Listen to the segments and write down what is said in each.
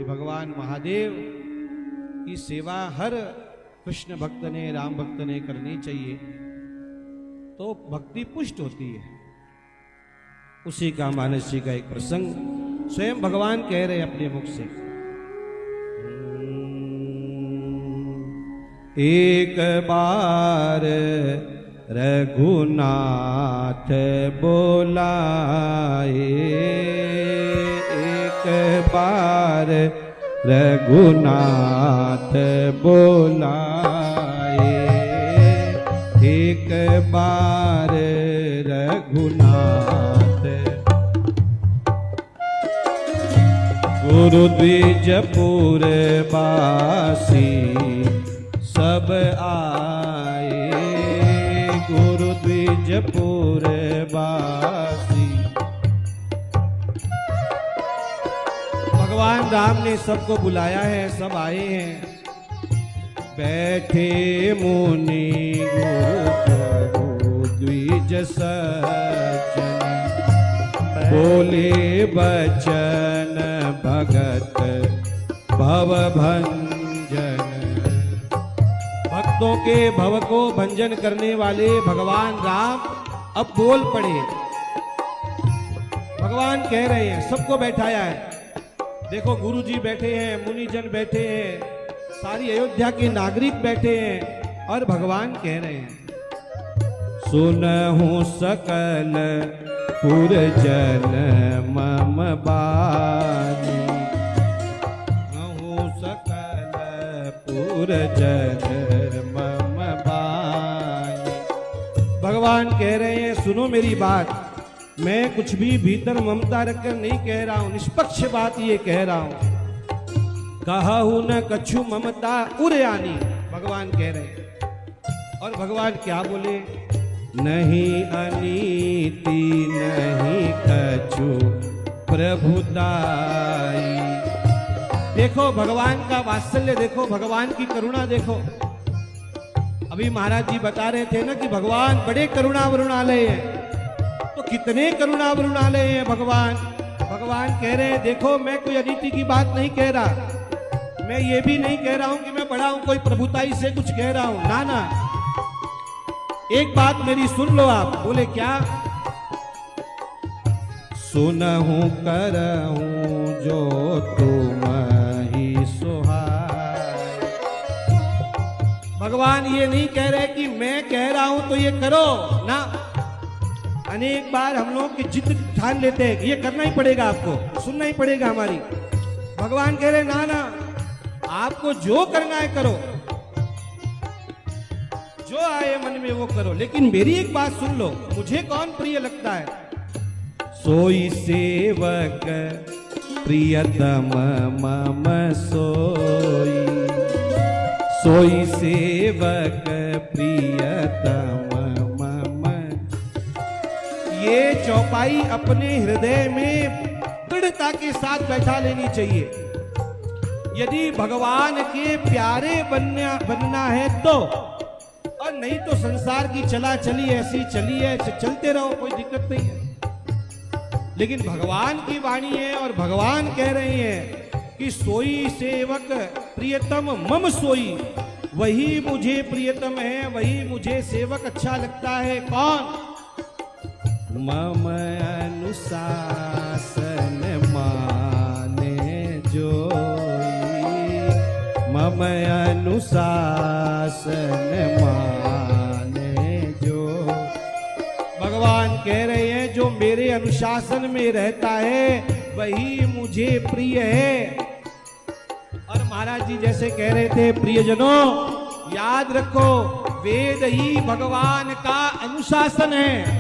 कि भगवान महादेव की सेवा हर कृष्ण भक्त ने, राम भक्त ने करनी चाहिए, तो भक्ति पुष्ट होती है। उसी का मानसी का एक प्रसंग स्वयं भगवान कह रहे अपने मुख से। एक बार रघुनाथ बोलाए, एक बार रघुनाथ बोलाए, एक बार रघुनाथ। गुरु द्विजपुर बासी सब आए, गुरु द्विजपुर बासी। भगवान राम ने सबको बुलाया है, सब आए हैं। बैठे मुनि गुरु द्विज सज्जन, बोले बचन भगत भव भंजन। भक्तों के भव को भंजन करने वाले भगवान राम अब बोल पड़े। भगवान कह रहे हैं, सबको बैठाया है। देखो गुरु जी बैठे हैं, मुनिजन बैठे हैं, सारी अयोध्या के नागरिक बैठे हैं और भगवान कह रहे हैं, सुनहु सकल पुरजन मम बानी, सुनहु सकल पुरजन मम बानी। भगवान कह रहे हैं, सुनो मेरी बात, मैं कुछ भी भीतर ममता रखकर नहीं कह रहा हूं, निष्पक्ष बात ये कह रहा हूं। कहूं न कछु ममता उरयानी, भगवान कह रहे हैं। और भगवान क्या बोले, नहीं अनीति नहीं कछु प्रभुताई। देखो भगवान का वात्सल्य देखो, भगवान की करुणा देखो। अभी महाराज जी बता रहे थे ना कि भगवान बड़े करुणा वरुणालय हैं। तो कितने करुणा वरुणालय हैं भगवान। भगवान कह रहे हैं, देखो मैं कोई अनीति की बात नहीं कह रहा, मैं ये भी नहीं कह रहा हूं कि मैं बड़ा हूं, कोई प्रभुताई से कुछ कह रहा हूं, ना ना। एक बात मेरी सुन लो आप। बोले क्या, सुनहूं करहूं जो तुम ही सुहाए। भगवान ये नहीं कह रहे कि मैं कह रहा हूं तो ये करो ना। अनेक बार हम लोग की जिद ठान लेते हैं कि ये करना ही पड़ेगा, आपको सुनना ही पड़ेगा हमारी। भगवान कह रहे ना ना, आपको जो करना है करो, जो आए मन में वो करो, लेकिन मेरी एक बात सुन लो, मुझे कौन प्रिय लगता है। सोई सेवक प्रियतम मम सोई, सोई सेवक प्रियतम मम। ये चौपाई अपने हृदय में दृढ़ता के साथ बैठा लेनी चाहिए। यदि भगवान के प्यारे बनना है तो, और नहीं तो संसार की चला चली ऐसी चली है, चलते रहो, कोई दिक्कत नहीं है। लेकिन भगवान की वाणी है और भगवान कह रहे हैं कि सोई सेवक प्रियतम मम सोई, वही मुझे प्रियतम है, वही मुझे सेवक अच्छा लगता है। कौन, मम अनुशासन माने जोई, मम अनुशासन माने जो। भगवान कह रहे हैं, जो मेरे अनुशासन में रहता है वही मुझे प्रिय है। और महाराज जी जैसे कह रहे थे, प्रियजनों याद रखो, वेद ही भगवान का अनुशासन है।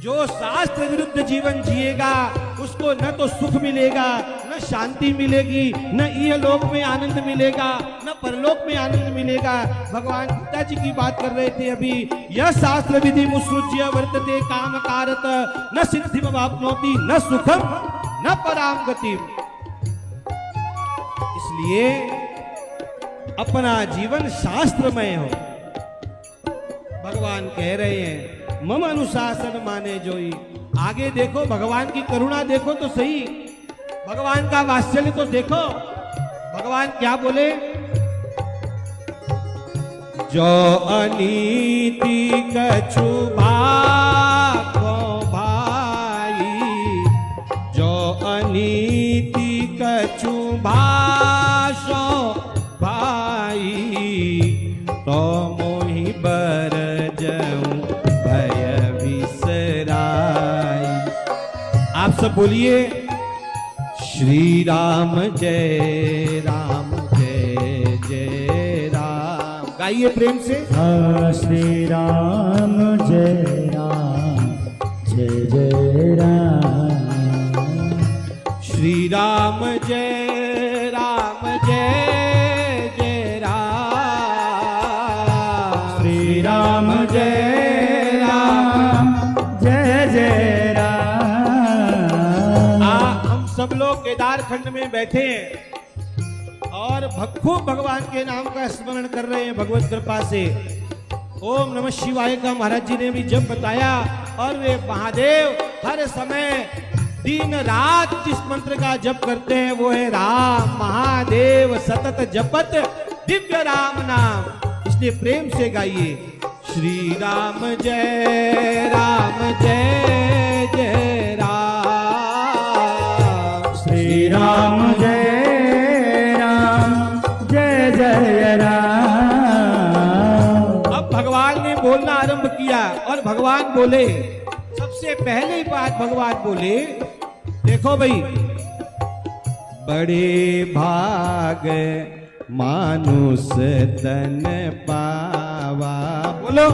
जो शास्त्र विरुद्ध जीवन जिएगा उसको न तो सुख मिलेगा, न शांति मिलेगी, न इहलोक में आनंद मिलेगा, न परलोक में आनंद मिलेगा। भगवान गीता जी की बात कर रहे थे अभी, यह शास्त्र विधि मुसृज्य वर्तते काम कारत, न सिद्धिम वाप्नोति न सुखम न पराम गतिम। इसलिए अपना जीवन शास्त्रमय हो। भगवान कह रहे हैं, मम अनुशासन माने जोई। आगे देखो, भगवान की करुणा देखो तो सही। भगवान का वात्सल्य तो देखो, भगवान क्या बोले, जो अनीति कछु भाको भाई, जो अनीति कछु भाषो भाई, तो मोहि बर जाऊं भय विसराई। आप सब बोलिए श्री राम जय राम जय जय राम, गाइए प्रेम से। श्री राम जय जय राम, श्री राम जय जय राम, श्री राम जय जय राम। हम सब लोग केदार खंड में बैठे हैं और खूब भगवान के नाम का स्मरण कर रहे हैं भगवत कृपा से। ओम नमः शिवाय का महाराज जी ने भी जब बताया, और वे महादेव हर समय दिन रात जिस मंत्र का जप करते हैं वो है राम महादेव सतत जपत दिव्य राम नाम। इसलिए प्रेम से गाइए श्री राम जय जय राम, श्री राम जय जय राम। अब भगवान ने बोलना आरंभ किया और भगवान बोले, सबसे पहले ही बात भगवान बोले, देखो भाई, बड़े भाग मानुष तन पावा, बोलो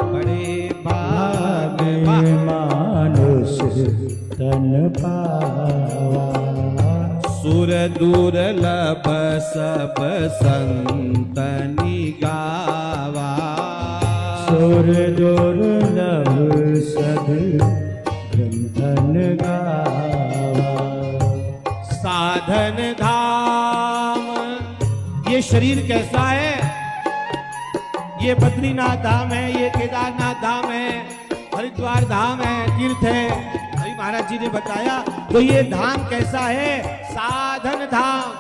बड़े भाग मानुष तन पावा, सुर दुर्लभ सब संतनि गावा, सुर दुर्लभ सब संतन गावा, साधन धाम। ये शरीर कैसा है, ये बद्रीनाथ धाम है, ये केदारनाथ धाम है, हरिद्वार धाम है, तीर्थ है, अभी महाराज जी ने बताया। तो ये धाम कैसा है, साधन धाम।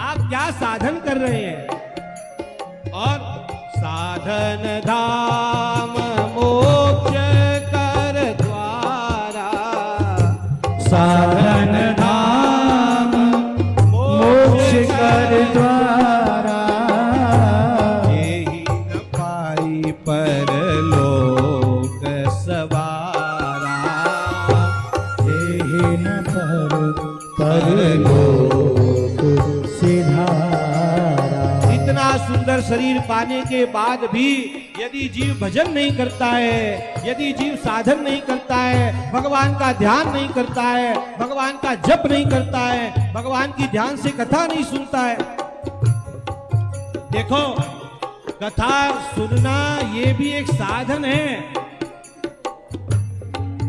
आप क्या साधन कर रहे हैं, और साधन धाम मोक्ष कर द्वारा, साधन धाम मोक्ष कर द्वारा, यही न पाई परलोक सवारा, यही न परलोक सिधारा। इतना सुंदर शरीर पाने के बाद भी यदि जीव भजन नहीं करता है, यदि जीव साधन नहीं करता है, भगवान का ध्यान नहीं करता है, भगवान का जप नहीं करता है, भगवान की ध्यान से कथा नहीं सुनता है। देखो, कथा सुनना ये भी एक साधन है।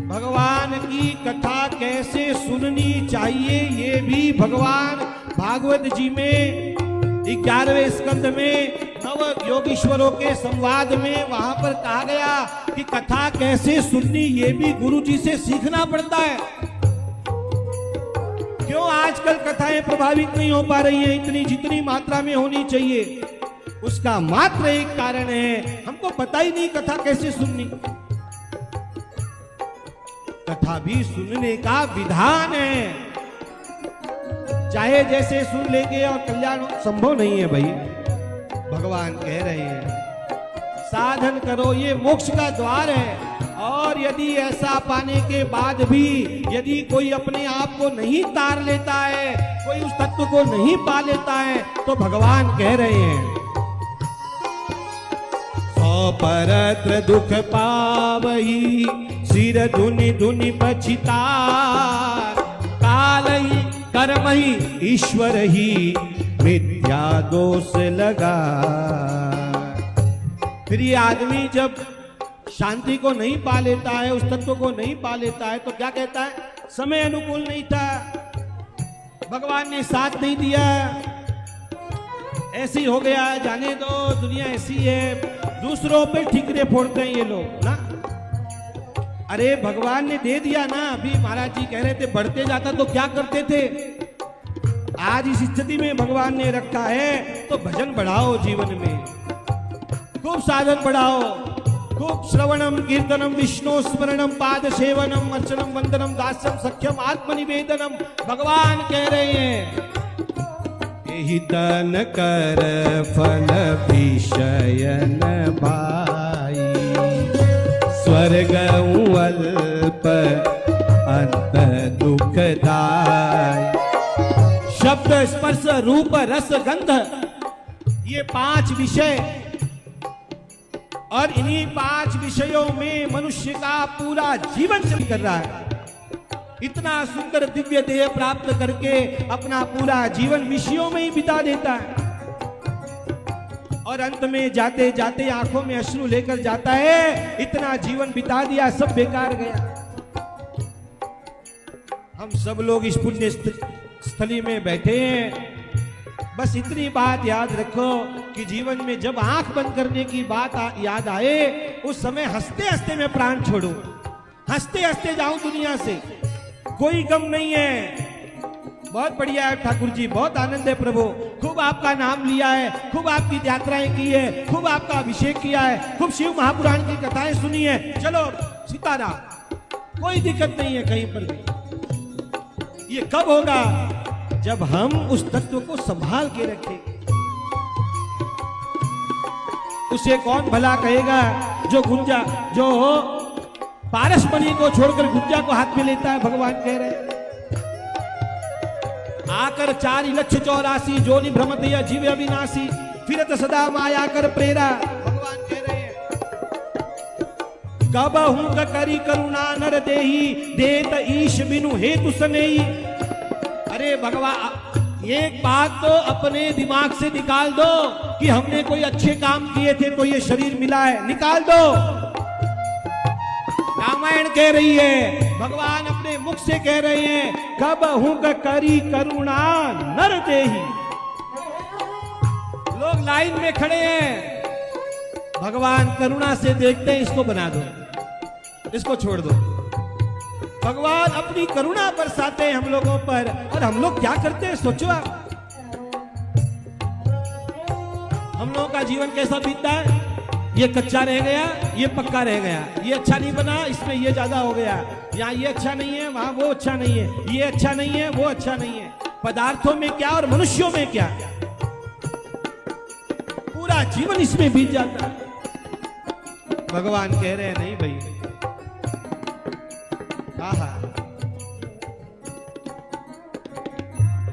भगवान की कथा कैसे सुननी चाहिए ये भी भगवान भागवत जी में 11वें स्कंद में नव योगीश्वरों के संवाद में वहां पर कहा गया कि कथा कैसे सुननी ये भी गुरु जी से सीखना पड़ता है। क्यों आजकल कथाएं प्रभावित नहीं हो पा रही हैं इतनी जितनी मात्रा में होनी चाहिए? उसका मात्र एक कारण है, हमको पता ही नहीं कथा कैसे सुननी। कथा भी सुनने का विधान है, चाहे जैसे सुन लेंगे और कल्याण संभव नहीं है भाई। भगवान कह रहे हैं साधन करो, ये मोक्ष का द्वार है। और यदि ऐसा पाने के बाद भी यदि कोई अपने आप को नहीं तार लेता है, कोई उस तत्व को नहीं पा लेता है, तो भगवान कह रहे हैं सौ परत्र दुख पावही सिर धुनि धुनि पछितार, कालही कर्म ही ईश्वर ही मिथ्या दोष लगा। फिर ये आदमी जब शांति को नहीं पा लेता है, उस तत्व को नहीं पा लेता है, तो क्या कहता है? समय अनुकूल नहीं था, भगवान ने साथ नहीं दिया, ऐसी हो गया, जाने दो, दुनिया ऐसी है। दूसरों पे ठिकरे फोड़ते हैं ये लोग ना। अरे भगवान ने दे दिया ना। अभी महाराज जी कह रहे थे बढ़ते जाता तो क्या करते थे। आज इस स्थिति में भगवान ने रखा है तो भजन बढ़ाओ, जीवन में खूब साधन बढ़ाओ, खूब श्रवणम कीर्तनम विष्णु स्मरणम पाद सेवनम अर्चनम वंदनम दास्यम सख्यम आत्मनिवेदनम। भगवान कह रहे हैं यही तन कर फल विषयन भाई, स्वर्ग अल्प अंत दुखदाय। शब्द स्पर्श रूप रस गंध, ये 5 विषय, और इन्हीं 5 विषयों में मनुष्य का पूरा जीवन चल कर रहा है। इतना सुंदर दिव्य देह प्राप्त करके अपना पूरा जीवन विषयों में ही बिता देता है, और अंत में जाते जाते आंखों में अश्रु लेकर जाता है, इतना जीवन बिता दिया, सब बेकार गया। हम सब लोग इस पुण्य स्थली में बैठे हैं। बस इतनी बात याद रखो कि जीवन में जब आंख बंद करने की बात याद आए, उस समय हंसते हंसते मैं प्राण छोड़ू, हंसते हंसते जाऊं दुनिया से, कोई गम नहीं है। बहुत बढ़िया है ठाकुर जी, बहुत आनंद है प्रभु, खूब आपका नाम लिया है, खूब आपकी यात्राएं की है, खूब आपका अभिषेक किया है, खूब शिव महापुराण की कथाएं सुनी है, चलो सीताराम, कोई दिक्कत नहीं है कहीं पर भी। ये कब होगा? जब हम उस तत्व को संभाल के रखेंगे। उसे कौन भला कहेगा जो गुंजा, जो पारसमणि को छोड़कर गुंजा को हाथ में लेता है। भगवान कह रहे हैं आकर 4,84,000 जोनि भ्रमत या जीव अविनाशी, फिरत सदा माया कर प्रेरा। भगवान कह रहे हैं कब हूं करी करुणा नर देही, देत ईश बिनु हेतु सनेही। अरे भगवान, एक बात तो अपने दिमाग से निकाल दो कि हमने कोई अच्छे काम किए थे तो ये शरीर मिला है, निकाल दो। रामायण कह रही है, भगवान अपने मुख से कह रहे हैं कब हूं करी करुणा नर देही। लोग लाइन में खड़े हैं, भगवान करुणा से देखते हैं, इसको बना दो, इसको छोड़ दो। भगवान अपनी करुणा बरसाते हैं हम लोगों पर, और हम लोग क्या करते हैं सोचो आप। हम लोगों का जीवन कैसा बीतता है, ये कच्चा रह गया, ये पक्का रह गया, ये अच्छा नहीं बना, इसमें ये ज्यादा हो गया, यहाँ ये अच्छा नहीं है, वहां वो अच्छा नहीं है, ये अच्छा नहीं है, वो अच्छा नहीं है। पदार्थों में क्या और मनुष्यों में क्या, पूरा जीवन इसमें बीत जाता है। भगवान कह रहे हैं नहीं भाई,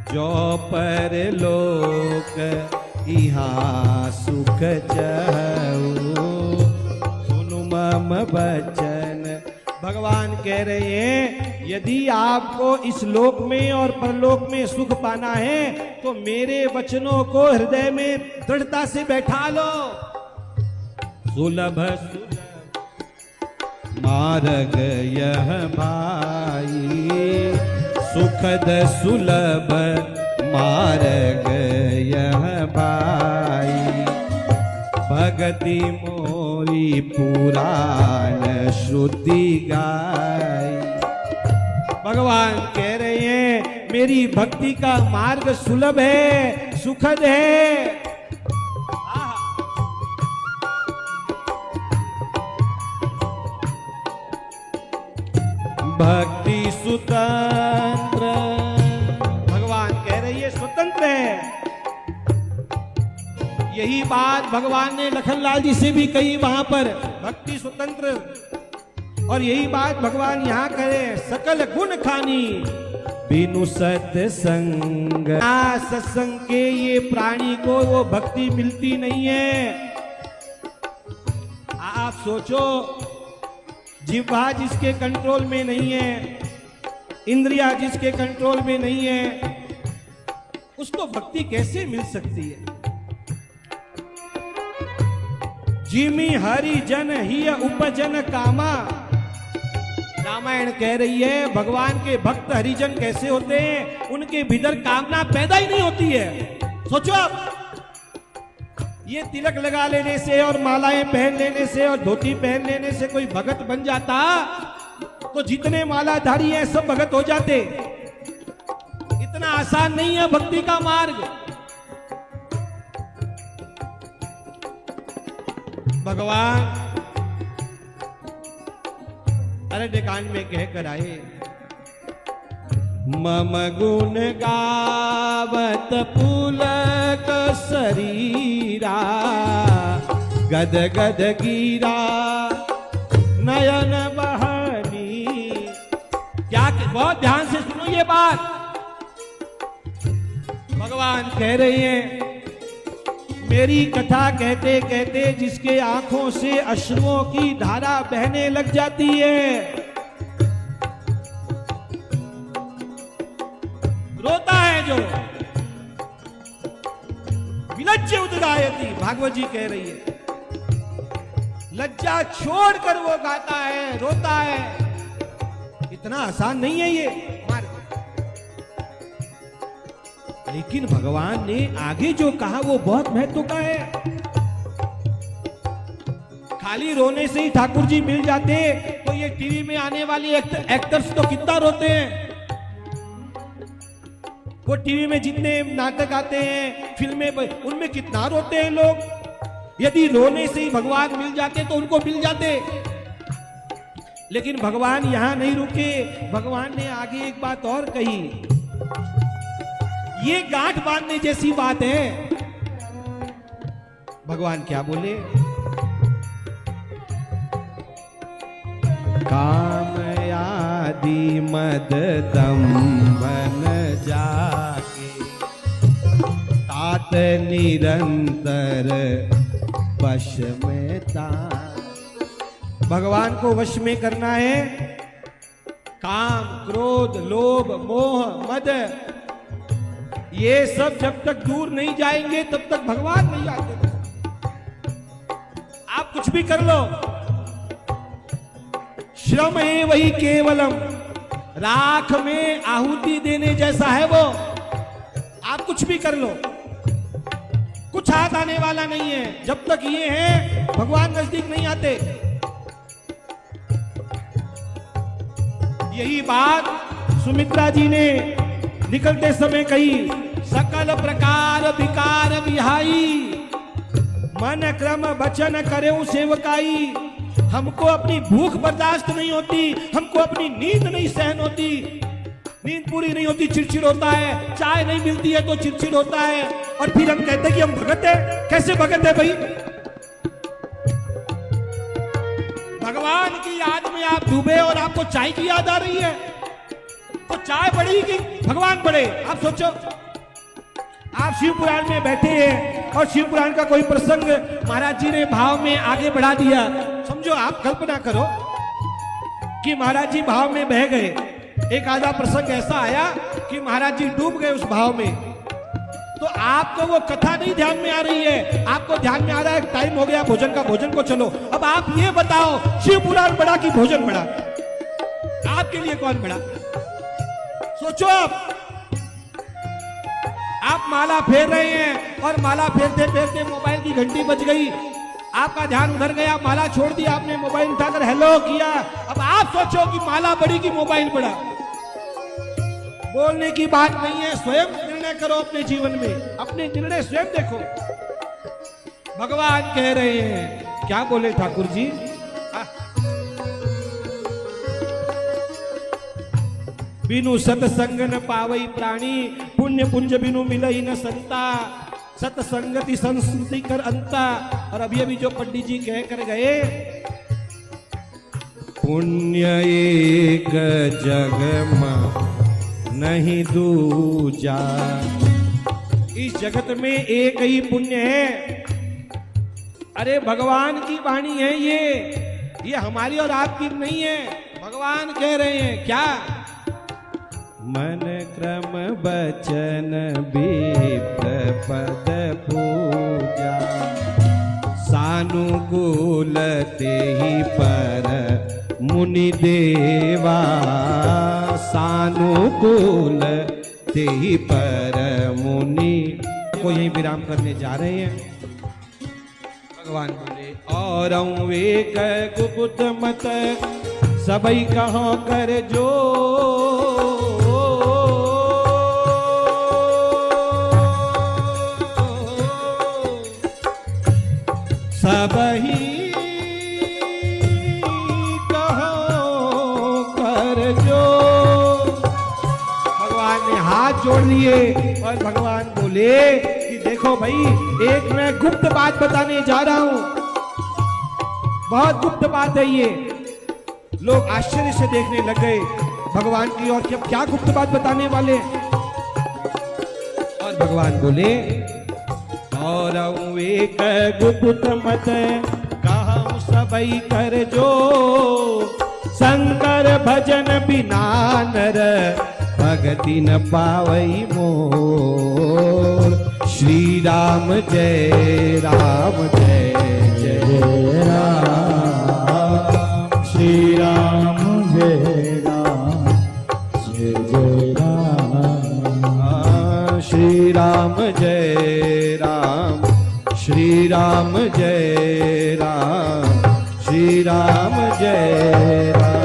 जो पर लोक इहाँ सुख चाहू, सुनु मम बचन। भगवान कह रहे हैं यदि आपको इस लोक में और परलोक में सुख पाना है तो मेरे वचनों को हृदय में दृढ़ता से बैठा लो। सुलभ मार्ग यह भाई, सुखद सुलभ मार्ग यह भाई, भगति मोरी पुराण श्रुति गाई। भगवान कह रहे हैं मेरी भक्ति का मार्ग सुलभ है, सुखद है। भक्ति स्वतंत्र, भगवान कह रही है स्वतंत्र है। यही बात भगवान ने लखनलाल जी से भी कही वहां पर, भक्ति स्वतंत्र। और यही बात भगवान यहाँ करे, सकल गुण खानी बिनु सत्संग। सत्संग के ये प्राणी को वो भक्ति मिलती नहीं है। आप सोचो, जिह्वा जिसके कंट्रोल में नहीं है, इंद्रिया जिसके कंट्रोल में नहीं है, उसको भक्ति कैसे मिल सकती है। जिमि हरि जन ही उपजन कामा। रामायण कह रही है भगवान के भक्त हरिजन कैसे होते हैं, उनके भीतर कामना पैदा ही नहीं होती है। सोचो आप, ये तिलक लगा लेने से और मालाएं पहन लेने से और धोती पहन लेने से कोई भगत बन जाता तो जितने मालाधारी हैं सब भगत हो जाते। इतना आसान नहीं है भक्ति का मार्ग। भगवान अरण्यकांड में कहकर आए, मम गुण गावत पुलक शरीरा, गद गद गिरा नयन बहनी। क्या, बहुत ध्यान से सुनो ये बात। भगवान कह रहे हैं, मेरी कथा कहते कहते जिसके आंखों से अश्रुओं की धारा बहने लग जाती है, रोता है जो, विलज्ज उद्गायति, भागवत जी कह रही है, लज्जा छोड़कर वो गाता है, रोता है। इतना आसान नहीं है ये मार्ग। लेकिन भगवान ने आगे जो कहा वो बहुत महत्व का है। खाली रोने से ही ठाकुर जी मिल जाते तो ये टीवी में आने वाली एक्टर्स तो कितना रोते हैं। वो टीवी में जितने नाटक आते हैं, फिल्में, उनमें कितना रोते हैं लोग। यदि रोने से ही भगवान मिल जाते तो उनको मिल जाते। लेकिन भगवान यहां नहीं रुके। भगवान ने आगे एक बात और कही, ये गांठ बांधने जैसी बात है। भगवान क्या बोले, काम आदि मद दंभन जाके, तात निरंतर वश में ता। भगवान को वश में करना है। काम, क्रोध, लोभ, मोह, मद, ये सब जब तक दूर नहीं जाएंगे तब तक भगवान नहीं आते। आप कुछ भी कर लो, श्रम है वही केवलम, राख में आहुति देने जैसा है वो। आप कुछ भी कर लो, कुछ हाथ आने वाला नहीं है। जब तक ये है भगवान नजदीक नहीं आते। यही बात सुमित्रा जी ने निकलते समय कही, सकल प्रकार विकार विहाई, मन क्रम वचन करे सेवकाई। हमको अपनी भूख बर्दाश्त नहीं होती, हमको अपनी नींद नहीं सहन होती। नींद पूरी नहीं होती, चिड़चिड़ होता है। चाय नहीं मिलती है तो चिड़चिड़ होता है। और फिर हम कहते हैं कि हम भगत हैं। कैसे भगत है भाई? भगवान की याद में आप डूबे और आपको चाय की याद आ रही है, तो चाय बढ़ी कि भगवान बढ़े? आप सोचो। आप शिव पुराण में बैठे हैं और शिव पुराण का कोई प्रसंग महाराज जी ने भाव में आगे बढ़ा दिया। समझो, आप कल्पना करो कि महाराज जी भाव में बह गए। एक आधा प्रसंग ऐसा आया कि महाराज जी डूब गए उस भाव में, तो आपको वो कथा नहीं ध्यान में आ रही है। आपको ध्यान में आ रहा है टाइम हो गया भोजन का, भोजन को चलो। अब आप ये बताओ, शिव पुराण बड़ा कि भोजन बड़ा? आपके लिए कौन बड़ा? सोचो। आप माला फेर रहे हैं और माला फेरते फेरते मोबाइल की घंटी बज गई। आपका ध्यान उधर गया, माला छोड़ दिया आपने, मोबाइल उठाकर हेलो किया। अब आप सोचो कि माला बड़ी कि मोबाइल बड़ा? बोलने की बात नहीं है, स्वयं निर्णय करो अपने जीवन में, अपने निर्णय स्वयं देखो। भगवान कह रहे हैं, क्या बोले ठाकुर जी? बिनु सतसंग न पावई प्राणी, पुण्य पुंज बिनु मिलई न संता, सतसंगति संस्कृति कर अंता। और अभी अभी जो पंडित जी कह कर गए, पुण्य एक जग में नहीं दूजा। इस जगत में एक ही पुण्य है। अरे भगवान की वाणी है ये हमारी और आपकी नहीं है। भगवान कह रहे हैं क्या? मन क्रम बचन विप्र पद पूजा, सानुकूल तेहि पर मुनि देवा, सानुकूल तेहि पर मुनि। को यही विराम करने जा रहे हैं। भगवान बोले, और एक गुप्त मत सबई कहो कर जो सबही कहो कर जो। भगवान ने हाथ जोड़ लिए और भगवान बोले कि देखो भाई, एक मैं गुप्त बात बताने जा रहा हूं, बहुत गुप्त बात है ये। लोग आश्चर्य से देखने लग गए भगवान की ओर, क्या गुप्त बात बताने वाले। और भगवान बोले, और एक गुप्त मत कहूं सबई कर जो, शंकर भजन बिना नर भगति न पावई मोर। श्री राम जय राम जय जय राम, श्री राम जय राम जय जय राम, श्री राम जय राम, श्री राम जय राम, श्री राम जय राम।